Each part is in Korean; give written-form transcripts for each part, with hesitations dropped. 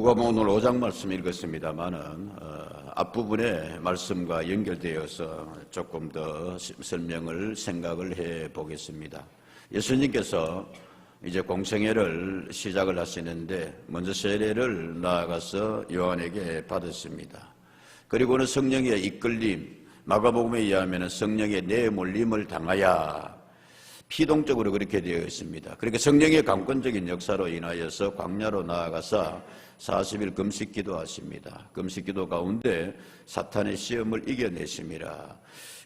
누가복음 오늘 5장 말씀 읽었습니다만은 앞부분의 말씀과 연결되어서 조금 더 설명을 생각을 해 보겠습니다. 예수님께서 이제 공생애를 시작을 하시는데 먼저 세례를 나아가서 요한에게 받았습니다. 그리고는 성령의 이끌림, 마가복음에 의하면 성령의 내몰림을 당하여 피동적으로 그렇게 되어 있습니다. 그러니까 성령의 강권적인 역사로 인하여서 광야로 나아가서 40일 금식기도 하십니다. 금식기도 가운데 사탄의 시험을 이겨내십니다.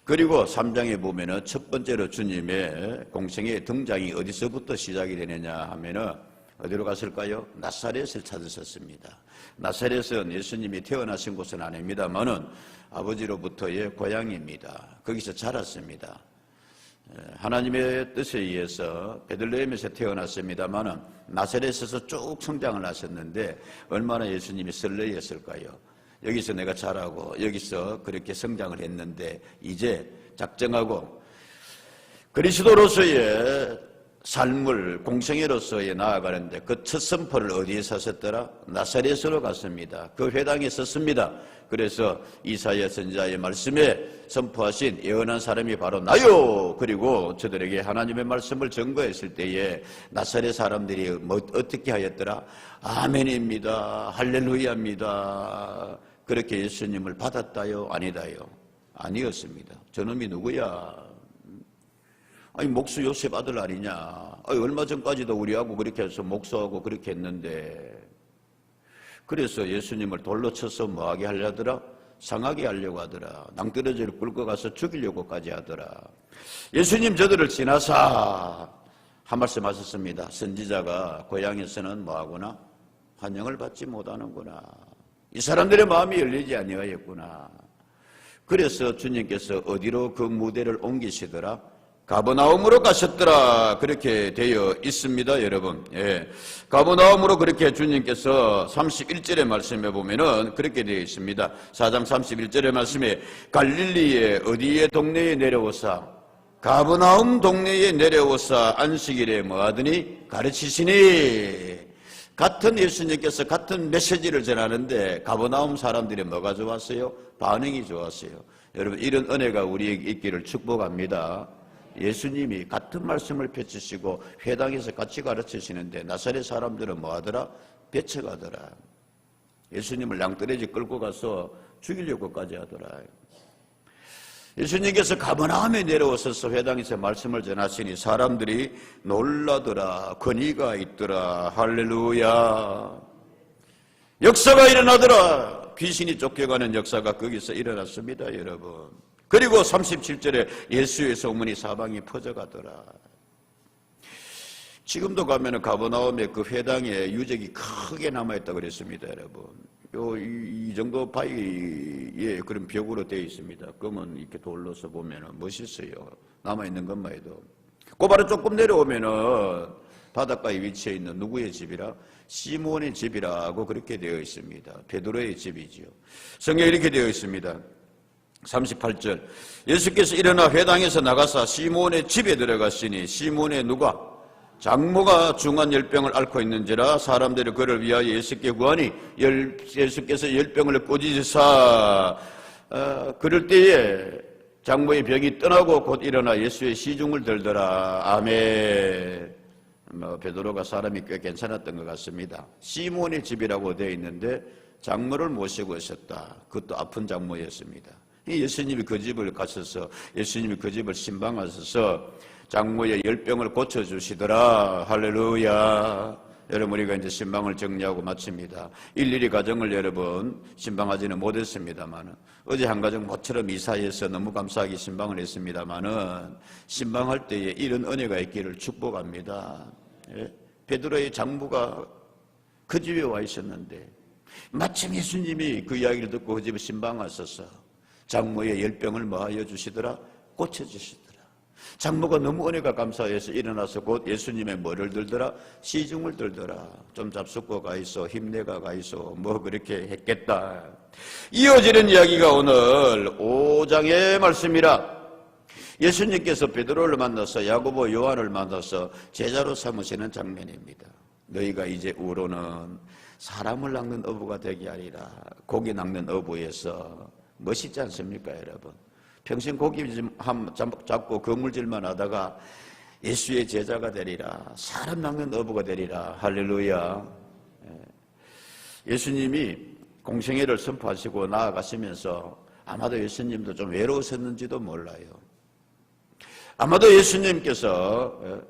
그리고 3장에 보면은 첫 번째로 주님의 공생의 등장이 어디서부터 시작이 되느냐 하면은 어디로 갔을까요? 나사렛을 찾으셨습니다. 나사렛은 예수님이 태어나신 곳은 아닙니다만은 아버지로부터의 고향입니다. 거기서 자랐습니다. 하나님의 뜻에 의해서 베들레헴에서 태어났습니다만은 나사렛에서 쭉 성장을 하셨는데 얼마나 예수님이 설레었을까요? 여기서 내가 자라고 여기서 그렇게 성장을 했는데 이제 작정하고 그리스도로서의 삶을 공생애로서의 나아가는데 그 첫 선포를 어디에서 하셨더라? 나사렛으로 갔습니다. 그 회당에 섰습니다. 그래서 이사야 선지자의 말씀에 선포하신 예언한 사람이 바로 나요. 그리고 저들에게 하나님의 말씀을 증거했을 때에 나사렛 사람들이 어떻게 하였더라? 아멘입니다. 할렐루야입니다. 그렇게 예수님을 받았다요? 아니다요? 아니었습니다. 저놈이 누구야? 아니 목수 요셉 아들 아니냐? 얼마 전까지도 우리하고 그렇게 해서 목수하고 그렇게 했는데 그래서 예수님을 돌로 쳐서 뭐하게 하려더라? 상하게 하려고 하더라. 낭떠러지를 끌고 가서 죽이려고까지 하더라. 예수님 저들을 지나사 한 말씀 하셨습니다. 선지자가 고향에서는 뭐하구나? 환영을 받지 못하는구나. 이 사람들의 마음이 열리지 아니하였구나. 그래서 주님께서 어디로 그 무대를 옮기시더라? 가버나움으로 가셨더라. 그렇게 되어 있습니다, 여러분. 예. 가버나움으로 그렇게 주님께서 31절의 말씀에 보면은 그렇게 되어 있습니다. 4장 31절의 말씀에 갈릴리의 어디의 동네에 내려오사 가버나움 동네에 내려오사 안식일에 뭐하더니 가르치시니. 같은 예수님께서 같은 메시지를 전하는데 가버나움 사람들이 뭐가 좋았어요? 반응이 좋았어요. 여러분 이런 은혜가 우리에게 있기를 축복합니다. 예수님이 같은 말씀을 펼치시고 회당에서 같이 가르치시는데 나사렛 사람들은 뭐하더라? 배척하더라. 예수님을 낭떠러지 끌고 가서 죽이려고까지 하더라. 예수님께서 가버나움에 내려오셔서 회당에서 말씀을 전하시니 사람들이 놀라더라. 권위가 있더라. 할렐루야. 역사가 일어나더라. 귀신이 쫓겨가는 역사가 거기서 일어났습니다, 여러분. 그리고 37절에 예수의 소문이 사방이 퍼져가더라. 지금도 가면은 가버나움의 그 회당에 유적이 크게 남아있다고 그랬습니다, 여러분. 이 정도 바위에 그런 벽으로 되어 있습니다. 그러면 이렇게 돌로서 보면은 멋있어요. 남아있는 것만 해도. 그 바로 조금 내려오면은 바닷가에 위치해 있는 누구의 집이라? 시몬의 집이라고 그렇게 되어 있습니다. 베드로의 집이지요. 성경에 이렇게 되어 있습니다. 38절 예수께서 일어나 회당에서 나가사 시몬의 집에 들어가시니 시몬의 누가? 장모가 중한 열병을 앓고 있는지라 사람들이 그를 위하여 예수께 구하니 예수께서 열병을 꾸짖으사 그럴 때에 장모의 병이 떠나고 곧 일어나 예수의 시중을 들더라. 아멘. 베드로가 사람이 꽤 괜찮았던 것 같습니다. 시몬의 집이라고 되어 있는데 장모를 모시고 오셨다. 그것도 아픈 장모였습니다. 예수님이 그 집을 가셔서 예수님이 그 집을 신방하셔서 장모의 열병을 고쳐주시더라. 할렐루야. 여러분 우리가 이제 신방을 정리하고 마칩니다. 일일이 가정을 여러분 신방하지는 못했습니다만 어제 한 가정 모처럼 이사해서 너무 감사하게 신방을 했습니다만은 신방할 때에 이런 은혜가 있기를 축복합니다. 예? 베드로의 장모가 그 집에 와 있었는데 마침 예수님이 그 이야기를 듣고 그 집에 신방하셔서 장모의 열병을 뭐하여 주시더라? 고쳐주시더라. 장모가 너무 은혜가 감사해서 일어나서 곧 예수님의 뭐를 들더라? 시중을 들더라. 좀 잡숫고 가있어. 힘내가 가있어. 뭐 그렇게 했겠다. 이어지는 이야기가 오늘 5장의 말씀이라. 예수님께서 베드로를 만나서 야고보 요한을 만나서 제자로 삼으시는 장면입니다. 너희가 이제 후로는 사람을 낚는 어부가 되게 하리라. 고기 낚는 어부에서 멋있지 않습니까, 여러분? 평생 고기 잡고 그물질만 하다가 예수의 제자가 되리라. 사람 낚는 어부가 되리라. 할렐루야. 예수님이 공생애를 선포하시고 나아가시면서 아마도 예수님도 좀 외로우셨는지도 몰라요. 아마도 예수님께서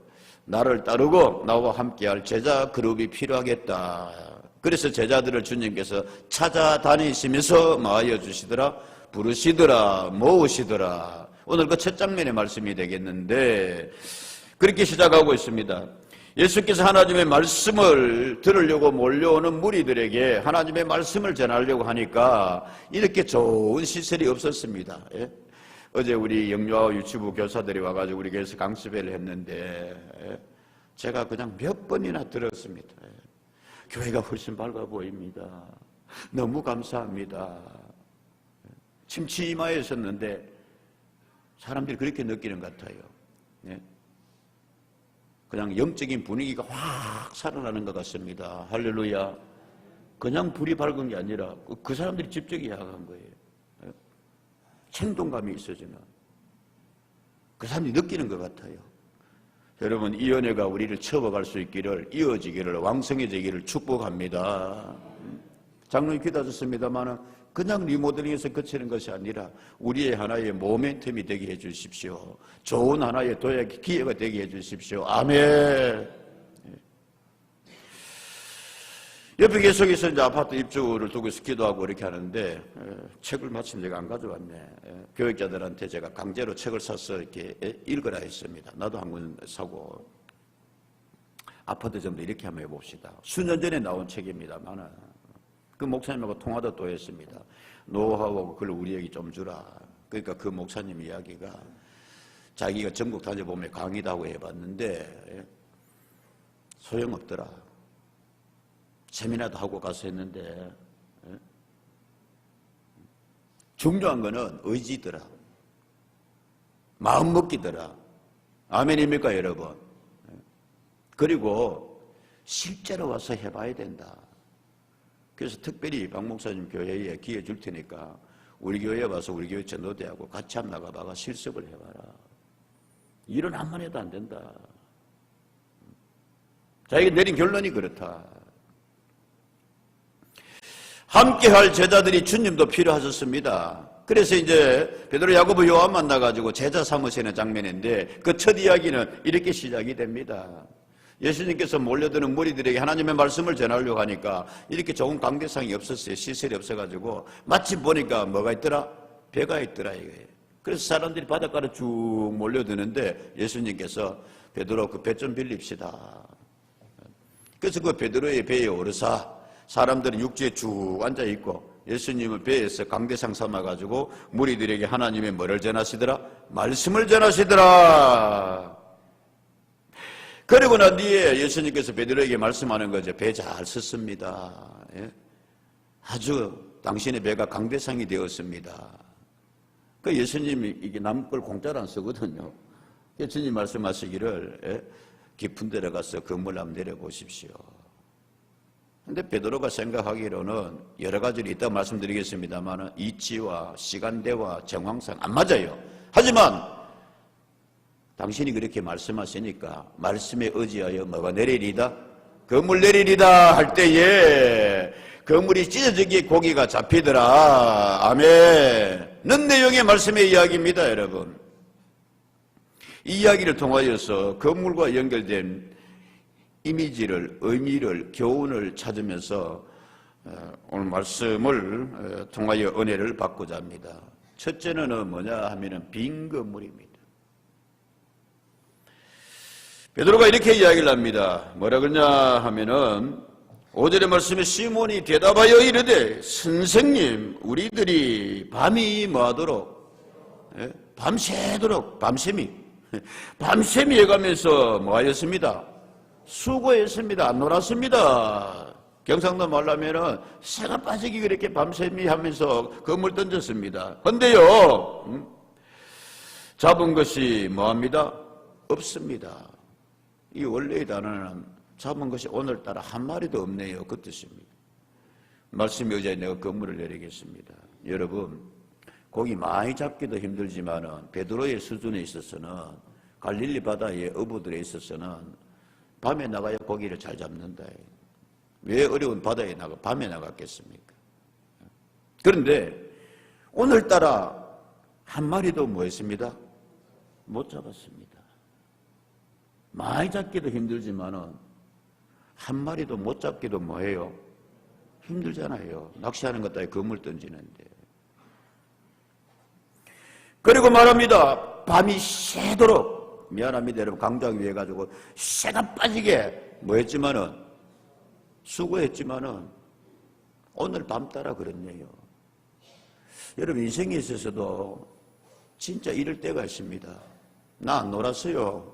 나를 따르고 나와 함께할 제자 그룹이 필요하겠다. 그래서 제자들을 주님께서 찾아다니시면서 마하여 주시더라, 부르시더라, 모으시더라. 오늘 그 첫 장면의 말씀이 되겠는데 그렇게 시작하고 있습니다. 예수께서 하나님의 말씀을 들으려고 몰려오는 무리들에게 하나님의 말씀을 전하려고 하니까 이렇게 좋은 시설이 없었습니다. 예? 어제 우리 영유아 유치부 교사들이 와가지고 우리 교회에서 강습회를 했는데 제가 그냥 몇 번이나 들었습니다. 교회가 훨씬 밝아 보입니다. 너무 감사합니다. 침침하에 있었는데 사람들이 그렇게 느끼는 것 같아요. 그냥 영적인 분위기가 확 살아나는 것 같습니다. 할렐루야. 그냥 불이 밝은 게 아니라 그 사람들이 직접 이야기한 거예요. 생동감이 있어지는 그 사람들이 느끼는 것 같아요. 여러분, 이 은혜가 우리를 채워갈 수 있기를, 이어지기를, 왕성해지기를 축복합니다. 장로님 기도하셨습니다만 그냥 리모델링에서 그치는 것이 아니라 우리의 하나의 모멘텀이 되게 해 주십시오. 좋은 하나의 도약의 기회가 되게 해 주십시오. 아멘. 옆에 계속해서 이제 아파트 입주를 두고서 기도하고 이렇게 하는데 책을 마침 제가 안 가져왔네. 교육자들한테 제가 강제로 책을 사서 이렇게 읽으라 했습니다. 나도 한 권 사고. 아파트 점도 이렇게 한번 해봅시다. 수년 전에 나온 책입니다만 그 목사님하고 통화도 또 했습니다. 노하우하고 그걸 우리에게 좀 주라. 그러니까 그 목사님 이야기가 자기가 전국 다녀보면 강의도 하고 해봤는데 소용없더라. 세미나도 하고 가서 했는데 중요한 거는 의지더라. 마음먹기더라. 아멘입니까 여러분? 그리고 실제로 와서 해봐야 된다. 그래서 특별히 박 목사님 교회에 기회 줄 테니까 우리 교회에 와서 우리 교회 전도대하고 같이 한번 나가봐가 실습을 해봐라. 일은 한 번 해도 안 된다. 자기가 내린 결론이 그렇다. 함께할 제자들이 주님도 필요하셨습니다. 그래서 이제 베드로, 야고보, 요한 만나가지고 제자 삼으시는 장면인데 그 첫 이야기는 이렇게 시작이 됩니다. 예수님께서 몰려드는 무리들에게 하나님의 말씀을 전하려고 하니까 이렇게 좋은 강대상이 없었어요. 시설이 없어가지고 마침 보니까 뭐가 있더라? 배가 있더라 이거예요. 그래서 사람들이 바닷가로 쭉 몰려드는데 예수님께서 베드로 그 배 좀 빌립시다. 그래서 그 베드로의 배에 오르사 사람들은 육지에 쭉 앉아있고 예수님은 배에서 강대상 삼아가지고 무리들에게 하나님의 뭐를 전하시더라? 말씀을 전하시더라. 그리고 난 뒤에 예수님께서 베드로에게 말씀하는 거죠. 배 잘 썼습니다. 예? 아주 당신의 배가 강대상이 되었습니다. 그 예수님이 이게 남 걸 공짜로 안 쓰거든요. 예수님 말씀하시기를 깊은 데로 가서 건물 한번 내려보십시오. 근데 베드로가 생각하기로는 여러 가지로 있다고 말씀드리겠습니다만 이치와 시간대와 정황상 안 맞아요. 하지만 당신이 그렇게 말씀하시니까 말씀에 의지하여 뭐가 내리리다? 건물 내리리다 할 때에 건물이 찢어지기에 고기가 잡히더라. 아멘. 는 내용의 말씀의 이야기입니다, 여러분. 이 이야기를 통하여서 건물과 연결된 이미지를, 의미를, 교훈을 찾으면서 오늘 말씀을 통하여 은혜를 받고자 합니다. 첫째는 뭐냐 하면은 빈 건물입니다. 베드로가 이렇게 이야기를 합니다. 뭐라 그러냐 하면은 5절의 말씀에 시몬이 대답하여 이르되 선생님 우리들이 밤이 뭐하도록 밤새도록 밤샘이 해가면서 뭐하였습니다? 수고했습니다. 안 놀았습니다. 경상도 말로 하면은 새가 빠지기 그렇게 밤샘이 하면서 건물 던졌습니다. 근데요 잡은 것이 뭐합니다? 없습니다. 이 원래의 단어는 잡은 것이 오늘따라 한 마리도 없네요. 그 뜻입니다. 말씀에 의지해 내가 건물을 내리겠습니다. 여러분, 고기 많이 잡기도 힘들지만은 베드로의 수준에 있어서는 갈릴리 바다의 어부들에 있어서는 밤에 나가야 고기를 잘 잡는다. 왜 어려운 바다에 밤에 나갔겠습니까? 그런데 오늘따라 한 마리도 뭐 했습니다? 못 잡았습니다. 많이 잡기도 힘들지만은 한 마리도 못 잡기도 뭐해요? 힘들잖아요. 낚시하는 것 따위 그물 던지는데. 그리고 말합니다. 밤이 새도록, 미안합니다 여러분, 강조하기 위해 가지고 새가 빠지게 뭐 했지만은, 수고했지만은 오늘 밤 따라 그렇네요. 여러분, 인생에 있어서도 진짜 이럴 때가 있습니다. 나 안 놀았어요.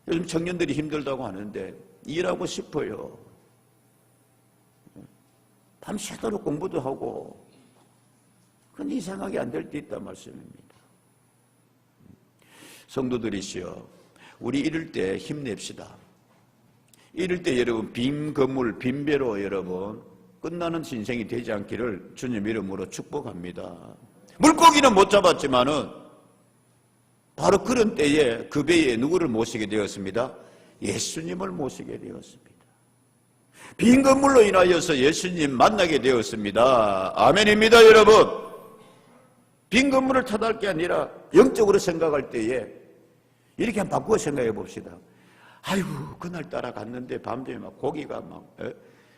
요즘 청년들이 힘들다고 하는데 일하고 싶어요. 밤새도록 공부도 하고. 그런데 이 생각이 안 될 때 있단 말씀입니다. 성도들이시여, 우리 이럴 때 힘냅시다. 이럴 때 여러분, 빈 건물, 빈 배로 여러분 끝나는 인생이 되지 않기를 주님 이름으로 축복합니다. 물고기는 못 잡았지만은 바로 그런 때에 그 배에 누구를 모시게 되었습니다? 예수님을 모시게 되었습니다. 빈 건물로 인하여서 예수님 만나게 되었습니다. 아멘입니다 여러분. 빈 건물을 탓할 게 아니라 영적으로 생각할 때에 이렇게 한번 바꾸어 생각해 봅시다. 아이고, 그날따라 갔는데 밤되면 막 고기가 막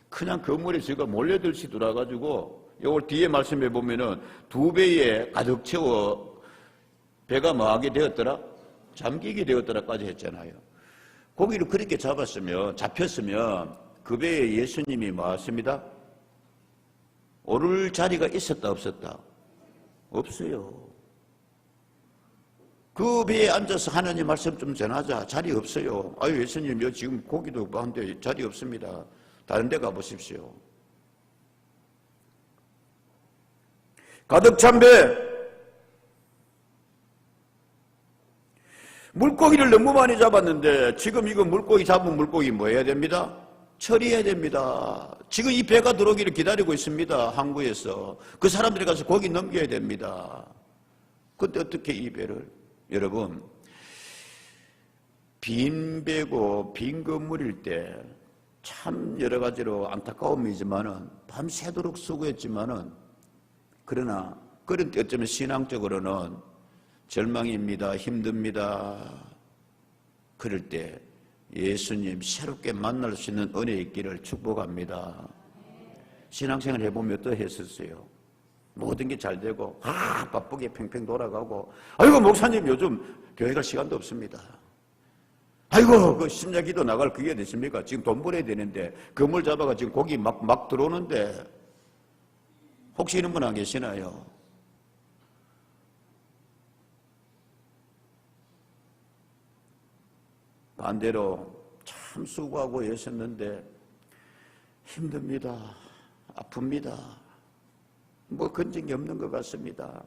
그냥 건물에 저희가 몰려들시 돌아가지고, 요걸 뒤에 말씀해 보면은 2배에 가득 채워 배가 뭐하게 되었더라? 잠기게 되었더라까지 했잖아요. 고기를 그렇게 잡혔으면 그 배에 예수님이 뭐 하십니다? 오를 자리가 있었다 없었다? 없어요. 그 배에 앉아서 하나님 말씀 좀 전하자. 자리 없어요. 아유, 예수님, 여 지금 고기도 많은데 자리 없습니다. 다른 데 가보십시오. 가득 찬 배. 물고기를 너무 많이 잡았는데 지금 이거 물고기 잡은 물고기 뭐 해야 됩니다? 처리해야 됩니다. 지금 이 배가 들어오기를 기다리고 있습니다. 항구에서. 그 사람들이 가서 고기 넘겨야 됩니다. 그때 어떻게 이 배를? 여러분, 빈 배고 빈 건물일 때 참 여러 가지로 안타까움이지만은 밤새도록 수고했지만은, 그러나 그런 때 어쩌면 신앙적으로는 절망입니다. 힘듭니다. 그럴 때 예수님 새롭게 만날 수 있는 은혜 있기를 축복합니다. 신앙생활 해보면 어떠했었어요? 모든 게 잘 되고 바쁘게 팽팽 돌아가고, 아이고 목사님 요즘 교회 갈 시간도 없습니다. 아이고 그 심야기도 나갈 그게 됐습니까? 지금 돈 벌어야 되는데 그물 잡아가 지금 고기 막 들어오는데 혹시 이런 분 안 계시나요? 반대로 참 수고하고 애썼는데 힘듭니다. 아픕니다. 뭐 건진이 없는 것 같습니다.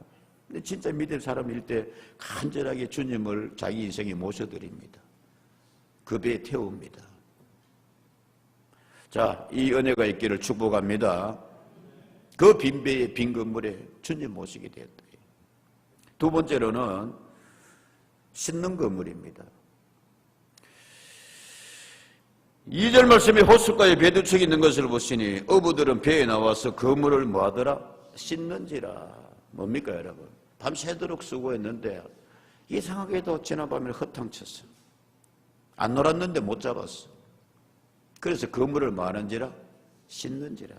근데 진짜 믿을 사람일 때 간절하게 주님을 자기 인생에 모셔드립니다. 그 배에 태웁니다. 자, 이 은혜가 있기를 축복합니다. 그 빈 배에 빈 건물에 주님 모시게 되었다. 두 번째로는 씻는 건물입니다. 2절 말씀에 호숫가에 배두척이 있는 것을 보시니 어부들은 배에 나와서 그물을 뭐하더라? 씻는지라. 뭡니까 여러분? 밤새도록 수고했는데 이상하게도 지난밤에 허탕쳤어. 안 놀았는데 못 잡았어. 그래서 그물을 뭐하는지라? 씻는지라.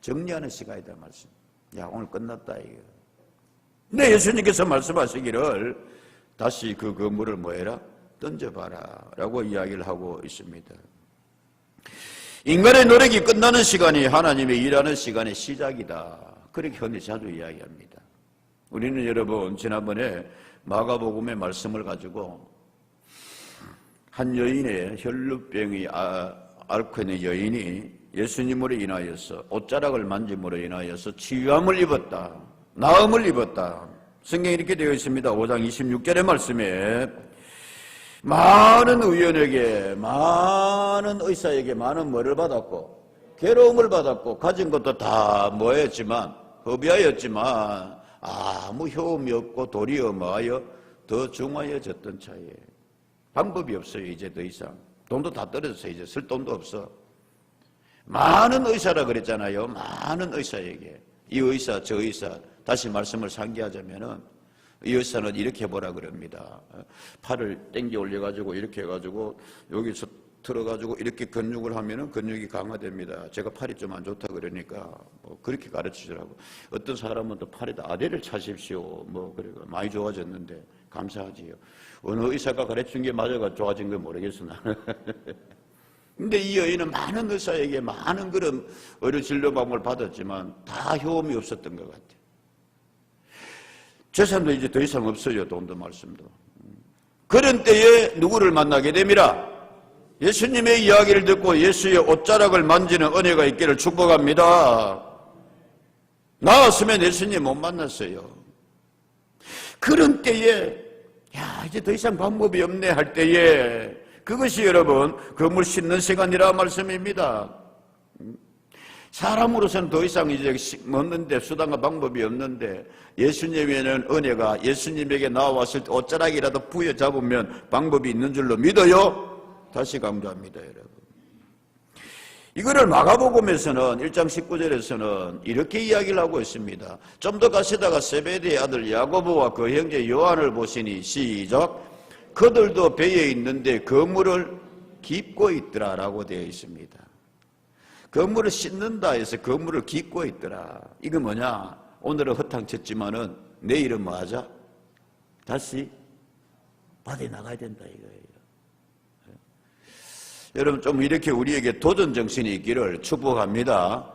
정리하는 시간이다 말씀. 야, 오늘 끝났다 이거. 근데 예수님께서 말씀하시기를 다시 그 그물을 뭐해라? 던져봐라 라고 이야기를 하고 있습니다. 인간의 노력이 끝나는 시간이 하나님의 일하는 시간의 시작이다. 그렇게 흔히 자주 이야기합니다. 우리는 여러분 지난번에 마가복음의 말씀을 가지고 한 여인의 혈루병이 앓고 있는 여인이 예수님으로 인하여서 옷자락을 만짐으로 인하여서 치유함을 입었다. 나음을 입었다. 성경에 이렇게 되어 있습니다. 5장 26절의 말씀에 많은 의원에게, 많은 의사에게 많은 뭐를 받았고 괴로움을 받았고 가진 것도 다 뭐였지만 허비하였지만 아무 효험이 없고 도리어 뭐하여 더 중하여졌던 차에 방법이 없어요. 이제 더 이상 돈도 다 떨어졌어요. 이제 쓸 돈도 없어. 많은 의사라 그랬잖아요. 많은 의사에게 이 의사 저 의사 다시 말씀을 상기하자면은 이 의사는 이렇게 해보라 그럽니다. 팔을 땡겨 올려가지고 이렇게 해가지고 여기서 들어가지고 이렇게 근육을 하면은 근육이 강화됩니다. 제가 팔이 좀 안 좋다 그러니까 뭐 그렇게 가르치더라고. 어떤 사람은 또 팔에다 아대를 차십시오. 뭐 그래가 많이 좋아졌는데 감사하지요. 어느 의사가 가르친 게 맞아가 좋아진 건 모르겠으나. 근데 이 여인은 많은 의사에게 많은 그런 의료 진료 방법을 받았지만 다 효험이 없었던 것 같아요. 재산도 이제 더 이상 없어요. 돈도 말씀도. 그런 때에 누구를 만나게 됩니다. 예수님의 이야기를 듣고 예수의 옷자락을 만지는 은혜가 있기를 축복합니다. 나왔으면 예수님 못 만났어요. 그런 때에 이제 더 이상 방법이 없네 할 때에 그것이 여러분 그물 씻는 시간이라 말씀입니다. 사람으로서는 더 이상 이제 없는데 수단과 방법이 없는데 예수님에는 은혜가 예수님에게 나왔을 때 옷자락이라도 부여잡으면 방법이 있는 줄로 믿어요? 다시 강조합니다, 여러분. 이거를 마가복음에서는 1장 19절에서는 이렇게 이야기를 하고 있습니다. 좀 더 가시다가 세베대의 아들 야고보와 그 형제 요한을 보시니 시작 그들도 배에 있는데 그물을 깁고 있더라 라고 되어 있습니다. 그물을 씻는다 해서 그물을 깁고 있더라. 이거 뭐냐? 오늘은 허탕쳤지만은 내일은 뭐 하자? 다시 바다에 나가야 된다 이거예요. 여러분 좀 이렇게 우리에게 도전 정신이 있기를 축복합니다.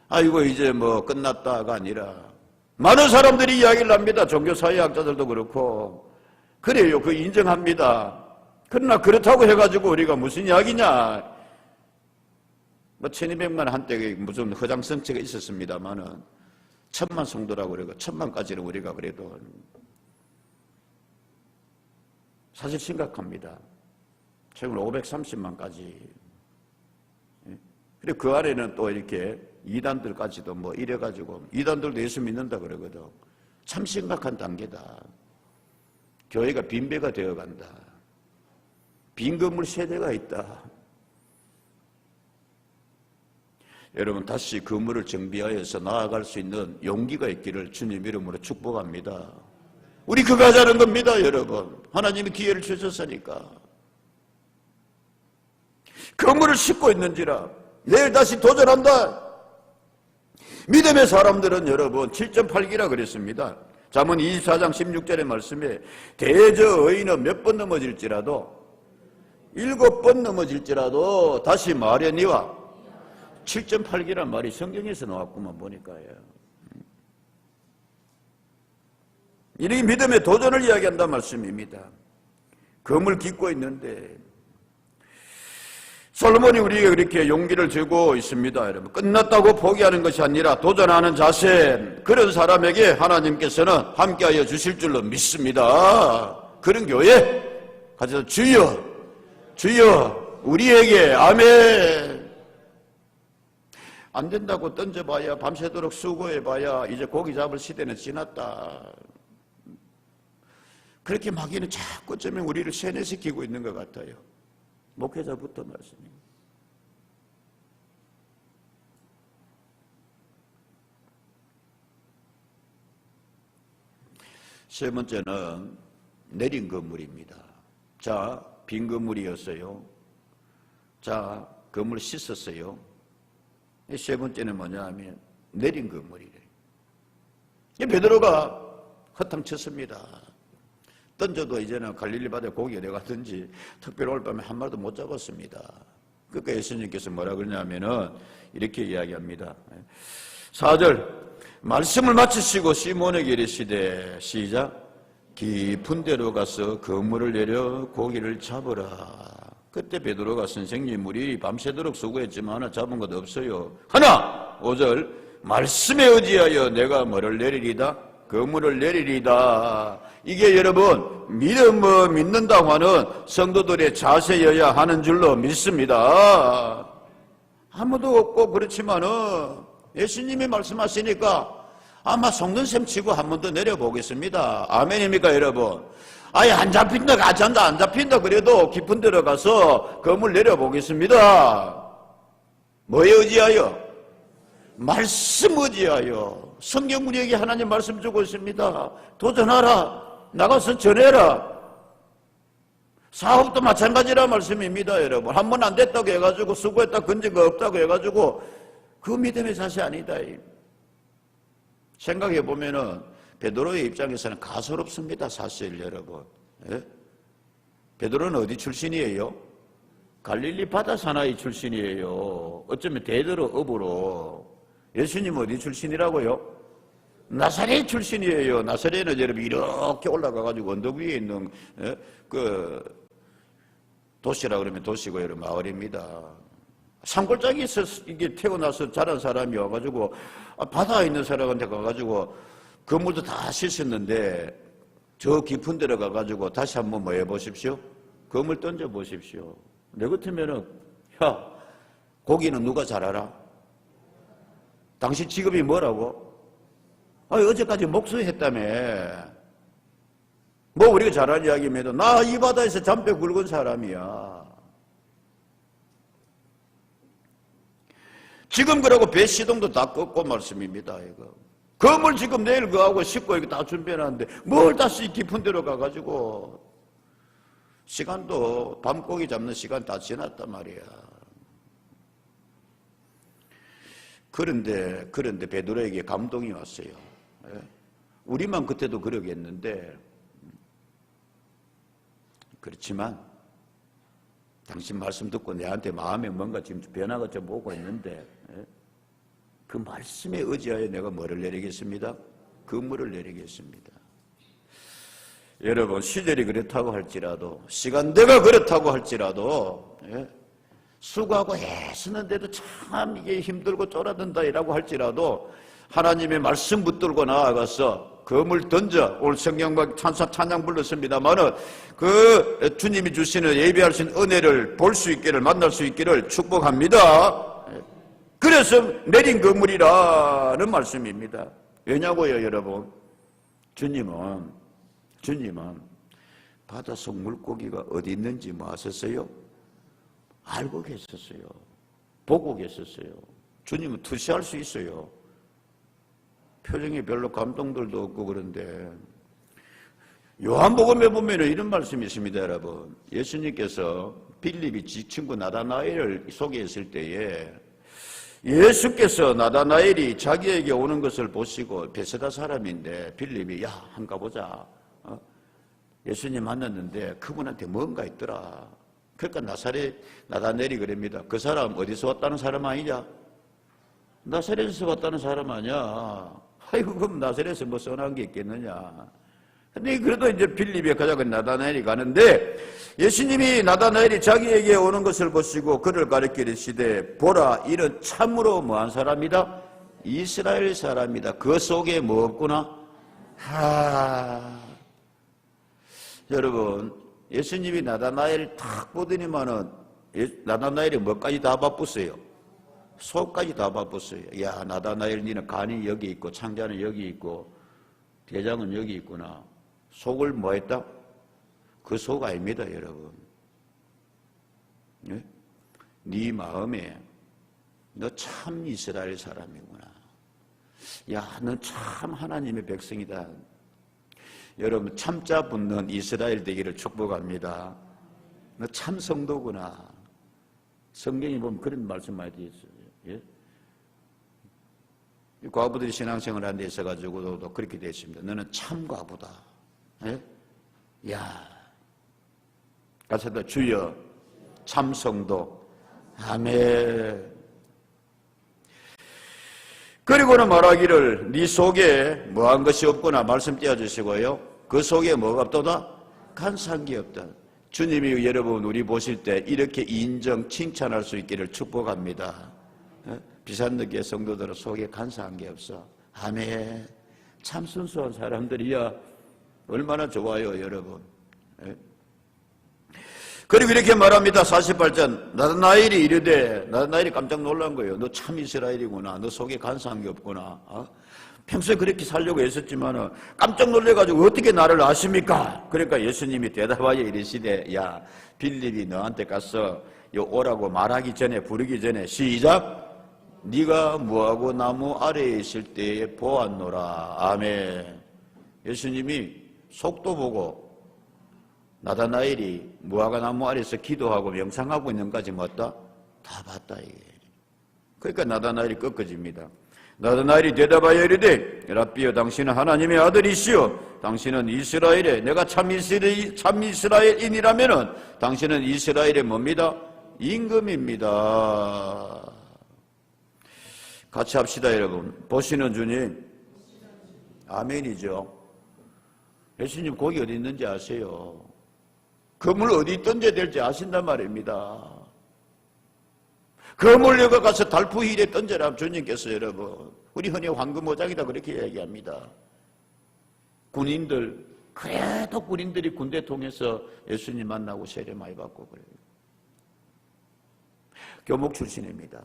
아이고 이제 뭐 끝났다가 아니라 많은 사람들이 이야기를 합니다. 종교사회학자들도 그렇고 그래요. 그 인정합니다. 그러나 그렇다고 해가지고 우리가 무슨 이야기냐? 뭐 1200만 한때 무슨 허장성체가 있었습니다만은 1000만 성도라고 그러고 1000만까지는 우리가 그래도 사실 심각합니다. 최근 530만까지. 그리고 그 아래는 또 이렇게 이단들까지도 뭐 이래가지고 이단들도 예수 믿는다 그러거든. 참 심각한 단계다. 교회가 빈배가 되어간다. 빈 건물 세대가 있다. 여러분 다시 건물을 정비하여서 나아갈 수 있는 용기가 있기를 주님 이름으로 축복합니다. 우리 그거 하자는 겁니다, 여러분. 하나님이 기회를 주셨으니까. 건물을 싣고 있는지라 내일 다시 도전한다. 믿음의 사람들은 여러분 7.8기라 그랬습니다. 잠언 24장 16절의 말씀에 대저 의인은 몇 번 넘어질지라도 7번 넘어질지라도 다시 말하니와 7.8기란 말이 성경에서 나왔구만 보니까요. 이렇게 믿음의 도전을 이야기한다는 말씀입니다. 검을 깃고 있는데 솔로몬이 우리에게 그렇게 용기를 주고 있습니다. 여러분 끝났다고 포기하는 것이 아니라 도전하는 자세, 그런 사람에게 하나님께서는 함께하여 주실 줄로 믿습니다. 그런 교회 가져서 주여 주여 우리에게 아멘. 안 된다고 던져봐야 밤새도록 수고해봐야 이제 고기 잡을 시대는 지났다. 그렇게 마귀는 자꾸 어쩌면 우리를 세뇌시키고 있는 것 같아요. 목회자부터 말씀입니다. 세 번째는 내린 건물입니다. 자, 빈 건물이었어요. 자, 건물 씻었어요. 세 번째는 뭐냐 하면 내린 건물이래요. 베드로가 허탕쳤습니다. 던져도 이제는 갈릴리 바다에 고기가 내가든지 특별히 올 밤에 한 마리도 못 잡았습니다. 그러니까 예수님께서 뭐라 그러냐면은 이렇게 이야기합니다. 4절 말씀을 마치시고 시몬에게 이르시되 시작 깊은 데로 가서 그물을 내려 고기를 잡으라. 그때 베드로가 선생님 우리 밤새도록 수고했지만 하나 잡은 것 없어요. 하나 5절 말씀에 의지하여 내가 뭐를 내리리다? 그물을 내리리다. 이게 여러분 믿는다고 하는 성도들의 자세여야 하는 줄로 믿습니다. 아무도 없고 그렇지만은 예수님이 말씀하시니까 아마 속는 셈 치고 한 번 더 내려보겠습니다. 아멘입니까 여러분? 아예 안 잡힌다 안 잡힌다 그래도 깊은 데로 가서 건물 내려보겠습니다. 뭐에 의지하여? 말씀 의지하여. 성경 우리에게 하나님 말씀 주고 있습니다. 도전하라. 나가서 전해라. 사업도 마찬가지라 말씀입니다 여러분. 한 번 안 됐다고 해가지고 수고했다 근저가 없다고 해가지고 그 믿음의 자세 아니다. 생각해보면은 베드로의 입장에서는 가소롭습니다 사실 여러분. 예? 베드로는 어디 출신이에요? 갈릴리 바다 사나이 출신이에요. 어쩌면 대대로 업으로. 예수님 어디 출신이라고요? 나사렛 출신이에요. 나사렛은 여러분 이렇게 올라가가지고 언덕 위에 있는 그 도시라 그러면 도시고 여러분 마을입니다. 산골짜기에서 이게 태어나서 자란 사람이 와가지고 바다에 있는 사람한테 가가지고 건물도 다 씻었는데 저 깊은 데로 가가지고 다시 한번 뭐 해보십시오. 건물 던져 보십시오. 내 같으면은 야 고기는 누가 잘 알아? 당신 직업이 뭐라고? 어제까지 목수했다며. 뭐 우리가 잘하는 이야기입니다. 나 이 바다에서 잠배 굵은 사람이야. 지금 그러고 배 시동도 다 껐고 말씀입니다. 이거 건물 지금 내일 그하고 싣고 이거 다 준비해놨는데 뭘 다시 깊은 데로 가가지고 시간도 밤고기 잡는 시간 다 지났단 말이야. 그런데 베드로에게 감동이 왔어요. 우리만 그때도 그러겠는데 그렇지만 당신 말씀 듣고 내한테 마음에 뭔가 지금 변화가 좀 오고 있는데 그 말씀에 의지하여 내가 뭐를 내리겠습니다? 건물을 내리겠습니다. 여러분 시절이 그렇다고 할지라도 시간대가 그렇다고 할지라도 수고하고 애쓰는데도 참 이게 힘들고 쫄아든다 이라고 할지라도 하나님의 말씀 붙들고 나아가서 건물 던져 오늘 성경과 찬양 불렀습니다만은 그 주님이 주시는 예비할 수 있는 은혜를 볼 수 있기를 만날 수 있기를 축복합니다. 그래서 내린 건물이라는 말씀입니다. 왜냐고요 여러분? 주님은 바닷속 물고기가 어디 있는지 뭐 아셨어요? 알고 계셨어요. 보고 계셨어요. 주님은 투시할 수 있어요. 표정이 별로 감동들도 없고 그런데 요한복음에 보면 이런 말씀이 있습니다 여러분. 예수님께서 빌립이 지 친구 나다나엘을 소개했을 때에 예수께서 나다나엘이 자기에게 오는 것을 보시고 베세다 사람인데 빌립이 야 한번 가보자. 예수님 만났는데 그분한테 뭔가 있더라. 그러니까 나다나엘이 그럽니다. 그 사람 어디서 왔다는 사람 아니냐? 나사렛에서 왔다는 사람 아니야. 아이고 그럼 나사렛에서 뭐 선한 게 있겠느냐. 근데 그래도 이제 빌립에 가자고 나다나엘이 가는데 예수님이 나다나엘이 자기에게 오는 것을 보시고 그를 가리키시되 보라 이는 참으로 뭐한 사람이다? 이스라엘 사람이다. 그 속에 뭐 없구나? 여러분 예수님이 나다나엘을 탁 보더니만은 나다나엘이 뭐까지 다 바쁘어요? 속까지 다 바빴어요. 야 나다나엘 니는 간이 여기 있고 창자는 여기 있고 대장은 여기 있구나. 속을 뭐 했다? 그 속 아닙니다 여러분. 네? 네 마음에 너 참 이스라엘 사람이구나. 야 너 참 하나님의 백성이다. 여러분 참자 붙는 이스라엘 되기를 축복합니다. 너 참 성도구나. 성경에 보면 그런 말씀 많이 되어 있어요. 예? 과부들이 신앙생활 하는 데 있어가지고도 그렇게 되어 있습니다. 너는 참 과부다. 예? 야, 가서다 주여 참 성도. 아멘. 그리고는 말하기를 네 속에 뭐한 것이 없구나 말씀 띄워주시고요. 그 속에 뭐가 없도다? 간사한 게 없다. 주님이 여러분 우리 보실 때 이렇게 인정 칭찬할 수 있기를 축복합니다. 비산느끼의 성도들은 속에 간사한 게 없어. 아멘. 참 순수한 사람들이야. 얼마나 좋아요 여러분. 그리고 이렇게 말합니다. 48절. 나다나엘이 이르되, 나다나엘이 깜짝 놀란 거예요. 너 참 이스라엘이구나. 너 속에 간사한 게 없구나. 평소에 그렇게 살려고 했었지만 깜짝 놀래가지고 어떻게 나를 아십니까? 그러니까 예수님이 대답하여 이르시되, 야, 빌립이 너한테 가서 요 오라고 말하기 전에, 부르기 전에 시작. 네가 무화과 나무 아래에 있을 때에 보았노라. 아멘. 예수님이 속도 보고 나다나엘이 무화과 나무 아래에서 기도하고 명상하고 있는 것까지 뭐다? 다 봤다 이게. 그러니까 나다나엘이 꺾어집니다. 나다나엘이 대답하여 이르되, 랍비여, 당신은 하나님의 아들이시오. 당신은 이스라엘의, 내가 참 이스라엘인이라면은 당신은 이스라엘의 뭡니다? 임금입니다. 같이 합시다, 여러분. 보시는 주님. 아멘이죠. 예수님 거기 어디 있는지 아세요? 그물 어디 던져야 될지 아신단 말입니다. 그물 여가 가서 달푸힐에 던져라. 주님께서 여러분, 우리 흔히 황금오장이다 그렇게 얘기합니다. 군인들, 그래도 군인들이 군대 통해서 예수님 만나고 세례 많이 받고 그래요. 교목 출신입니다.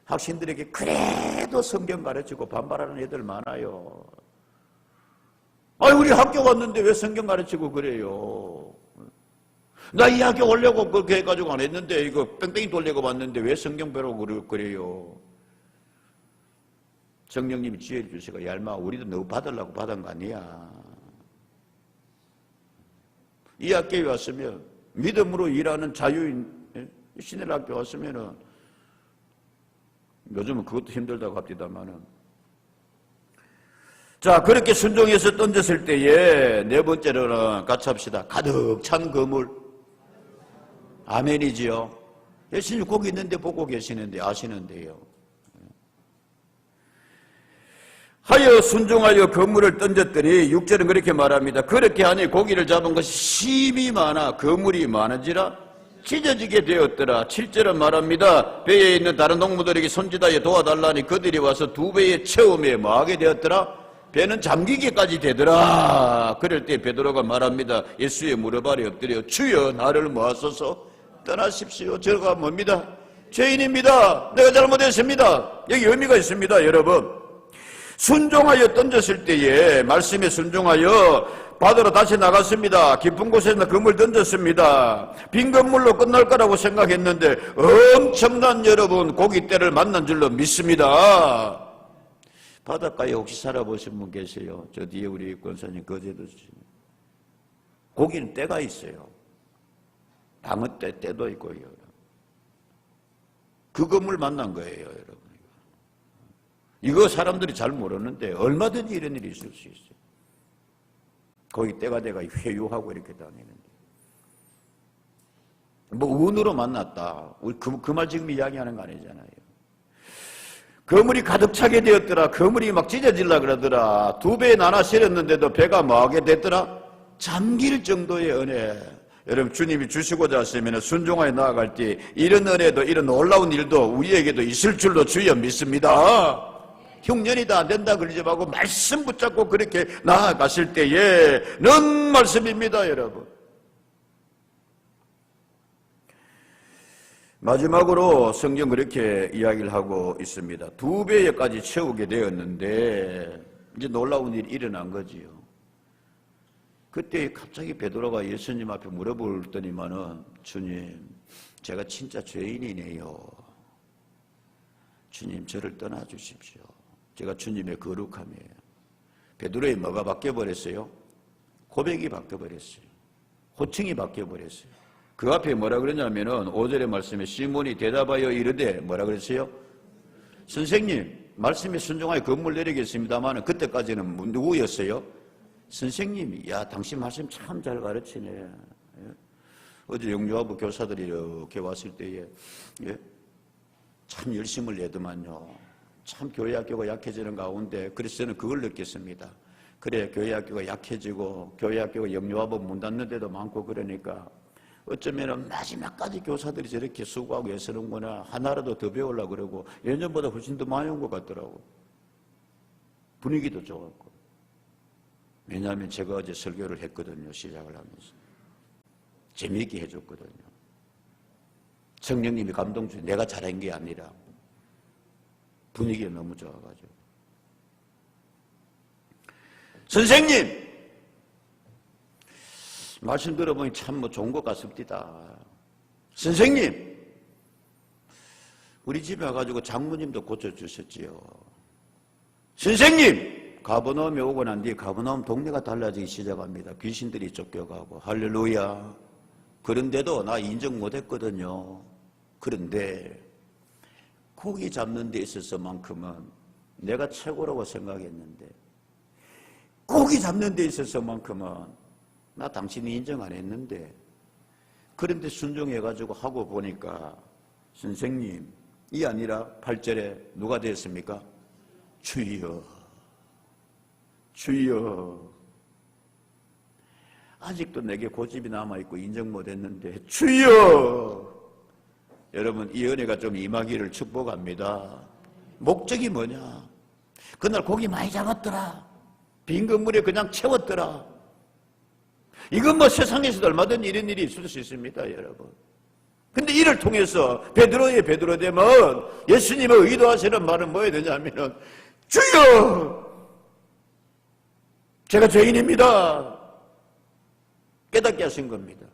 학생들에게 그래도 성경 가르치고 반발하는 애들 많아요. 우리 학교 왔는데 왜 성경 가르치고 그래요? 나 이 학교 오려고 그렇게 해가지고 안 했는데, 이거 뺑뺑이 돌리고 왔는데 왜 성경 배우고 그래요? 성령님이 지혜를 주시고, 얄마, 우리도 너 받으려고 받은 거 아니야. 이 학교에 왔으면, 믿음으로 일하는 자유인, 신일학교 왔으면은, 요즘은 그것도 힘들다고 합니다만은. 자, 그렇게 순종해서 던졌을 때에 네 번째로는 같이 합시다. 가득 찬 그물. 아멘이지요. 예수님 거기 있는데 보고 계시는데 아시는데요. 하여 순종하여 그물을 던졌더니 6절은 그렇게 말합니다. 그렇게 하니 고기를 잡은 것이 심이 많아 그물이 많은지라 찢어지게 되었더라. 7절은 말합니다. 배에 있는 다른 동무들에게 손짓하여 도와달라니 그들이 와서 2배의 체험에 뭐하게 되었더라? 배는 잠기기까지 되더라. 그럴 때 베드로가 말합니다. 예수의 무릎 아래 엎드려 주여 나를 모아소서 떠나십시오. 저가 뭡니다? 죄인입니다. 내가 잘못했습니다. 여기 의미가 있습니다. 여러분, 순종하여 던졌을 때에 말씀에 순종하여 바다로 다시 나갔습니다. 깊은 곳에서 그물 던졌습니다. 빈 그물로 끝날 거라고 생각했는데 엄청난 여러분 고깃대를 만난 줄로 믿습니다. 바닷가에 혹시 살아보신 분 계세요? 저 뒤에 우리 권사님 거제도 고기는 때가 있어요. 방어대 때도 있고요. 그 그물 만난 거예요, 여러분. 이거 사람들이 잘 모르는데 얼마든지 이런 일이 있을 수 있어요. 거기 때가 돼가 회유하고 이렇게 다니는데. 뭐 운으로 만났다. 우리 그 말 지금 이야기하는 거 아니잖아요. 그물이 가득 차게 되었더라. 그물이 막 찢어질라 그러더라. 2배 나눠 실었는데도 배가 뭐하게 됐더라? 잠길 정도의 은혜. 여러분, 주님이 주시고자 하시면 순종하여 나아갈 때 이런 은혜도 이런 놀라운 일도 우리에게도 있을 줄로 주여 믿습니다. 흉년이 다 안 된다 그러지 말고 말씀 붙잡고 그렇게 나아가실 때에는 말씀입니다, 여러분. 마지막으로 성경 그렇게 이야기를 하고 있습니다. 2배까지 채우게 되었는데 이제 놀라운 일이 일어난 거지요. 그때 갑자기 베드로가 예수님 앞에 물어보더니만은 주님, 제가 진짜 죄인이네요. 주님, 저를 떠나주십시오. 제가 주님의 거룩함이에요. 베드로의 뭐가 바뀌어버렸어요? 고백이 바뀌어버렸어요. 호칭이 바뀌어버렸어요. 그 앞에 뭐라 그러냐면은 5절의 말씀에 시몬이 대답하여 이르되 뭐라 그랬어요? 선생님, 말씀에 순종하여 건물 내리겠습니다만 그때까지는 누구였어요? 선생님이. 야, 당신 말씀 참 잘 가르치네. 예? 어제 영유아부 교사들이 이렇게 왔을 때에 참 열심을 내더만요. 참 교회학교가 약해지는 가운데 그래서 저는 그걸 느꼈습니다. 그래, 교회학교가 약해지고 교회학교가 영유아부 문 닫는 데도 많고 그러니까 어쩌면 마지막까지 교사들이 저렇게 수고하고 애쓰는구나. 하나라도 더 배우려고 그러고 예전보다 훨씬 더 많이 온 것 같더라고요. 분위기도 좋았고. 왜냐하면 제가 어제 설교를 했거든요. 시작을 하면서. 재미있게 해줬거든요. 성령님이 감동 주셔서 내가 잘한 게 아니라 분위기가 너무 좋아가지고. 선생님! 말씀 들어보니 참 좋은 것 같습니다. 선생님! 우리 집에 와가지고 장모님도 고쳐주셨지요. 선생님! 가버나움에 오고 난 뒤에 가버나움 동네가 달라지기 시작합니다. 귀신들이 쫓겨가고. 할렐루야. 그런데도 나 인정 못했거든요. 그런데 고기 잡는 데 있어서만큼은 내가 최고라고 생각했는데 고기 잡는 데 있어서만큼은 나 당신이 인정 안 했는데 그런데 순종해가지고 하고 보니까 선생님 이 아니라 8절에 누가 되었습니까? 주여 주여. 아직도 내게 고집이 남아있고 인정 못했는데 주여. 여러분 이 은혜가 좀 임하기를 축복합니다. 목적이 뭐냐? 그날 고기 많이 잡았더라. 빈 건물에 그냥 채웠더라. 이건 뭐 세상에서도 얼마든 이런 일이 있을 수 있습니다, 여러분. 근데 이를 통해서 베드로의 베드로됨은 예수님의 의도하시는 말은 뭐야 되냐면은 주여! 제가 죄인입니다. 깨닫게 하신 겁니다.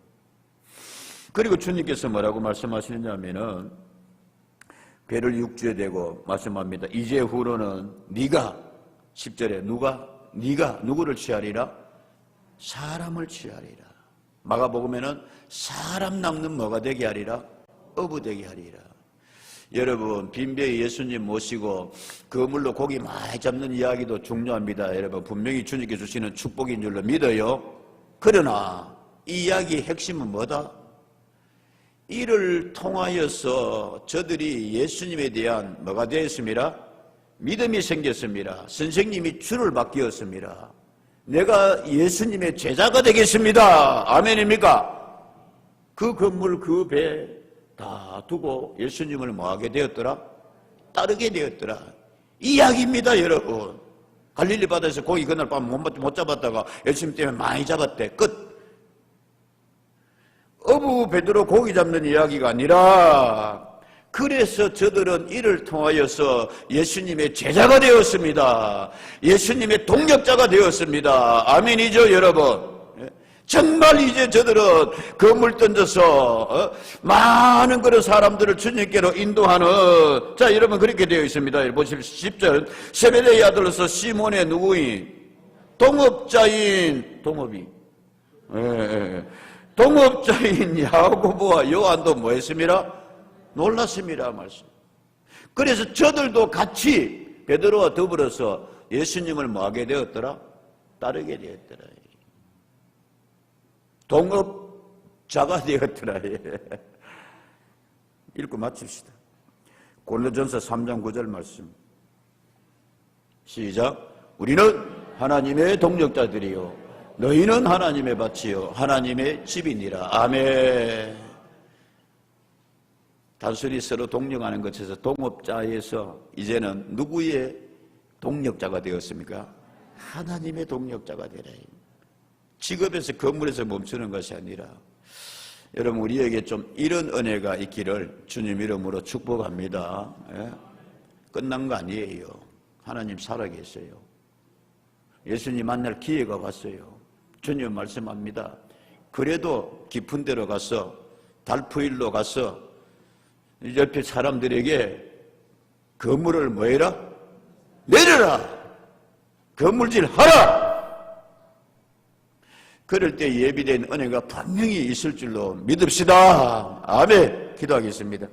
그리고 주님께서 뭐라고 말씀하시느냐면은 배를 육지에 대고 말씀합니다. 이제 후로는 네가 10절에 네가 누구를 취하리라? 사람을 취하리라. 마가복음에는 사람 낚는 뭐가 되게 하리라? 어부 되게 하리라. 여러분 빈배에 예수님 모시고 그물로 고기 많이 잡는 이야기도 중요합니다. 여러분 분명히 주님께 주시는 축복인 줄로 믿어요. 그러나 이 이야기의 핵심은 뭐다? 이를 통하여서 저들이 예수님에 대한 뭐가 되었습니다? 믿음이 생겼습니다. 선생님이 주를 맡기었습니다. 내가 예수님의 제자가 되겠습니다. 아멘입니까? 그 건물 그 배 다 두고 예수님을 뭐하게 되었더라? 따르게 되었더라. 이 이야기입니다, 여러분. 갈릴리 바다에서 고기 그날 밤 못 잡았다가 예수님 때문에 많이 잡았대. 끝. 어부 베드로 고기 잡는 이야기가 아니라 그래서 저들은 이를 통하여서 예수님의 제자가 되었습니다. 예수님의 동력자가 되었습니다. 아멘이죠, 여러분. 정말 이제 저들은 건물 던져서 많은 그런 사람들을 주님께로 인도하는, 자 여러분 그렇게 되어 있습니다. 보십시오. 10절 세베대의 아들로서 시몬의 누구인? 동업자인 동업자인 야고보와 요한도 뭐 했습니다? 놀랐습니다. 말씀. 그래서 저들도 같이 베드로와 더불어서 예수님을 뭐하게 되었더라? 따르게 되었더라. 동업자가 되었더라. 읽고 마칩시다. 고린도전서 3장 9절 말씀. 시작. 우리는 하나님의 동력자들이요 너희는 하나님의 밭이요 하나님의 집이니라. 아멘. 단순히 서로 동력하는 것에서 동업자에서 이제는 누구의 동력자가 되었습니까? 하나님의 동력자가 되라. 직업에서 건물에서 멈추는 것이 아니라 여러분 우리에게 좀 이런 은혜가 있기를 주님 이름으로 축복합니다. 예? 끝난 거 아니에요. 하나님 살아계세요. 예수님 만날 기회가 왔어요. 주님 말씀합니다. 그래도 깊은 데로 가서 달프일로 가서 옆에 사람들에게 건물을 뭐 해라? 내려라! 건물질 하라! 그럴 때 예비된 은혜가 분명히 있을 줄로 믿읍시다. 아멘. 기도하겠습니다.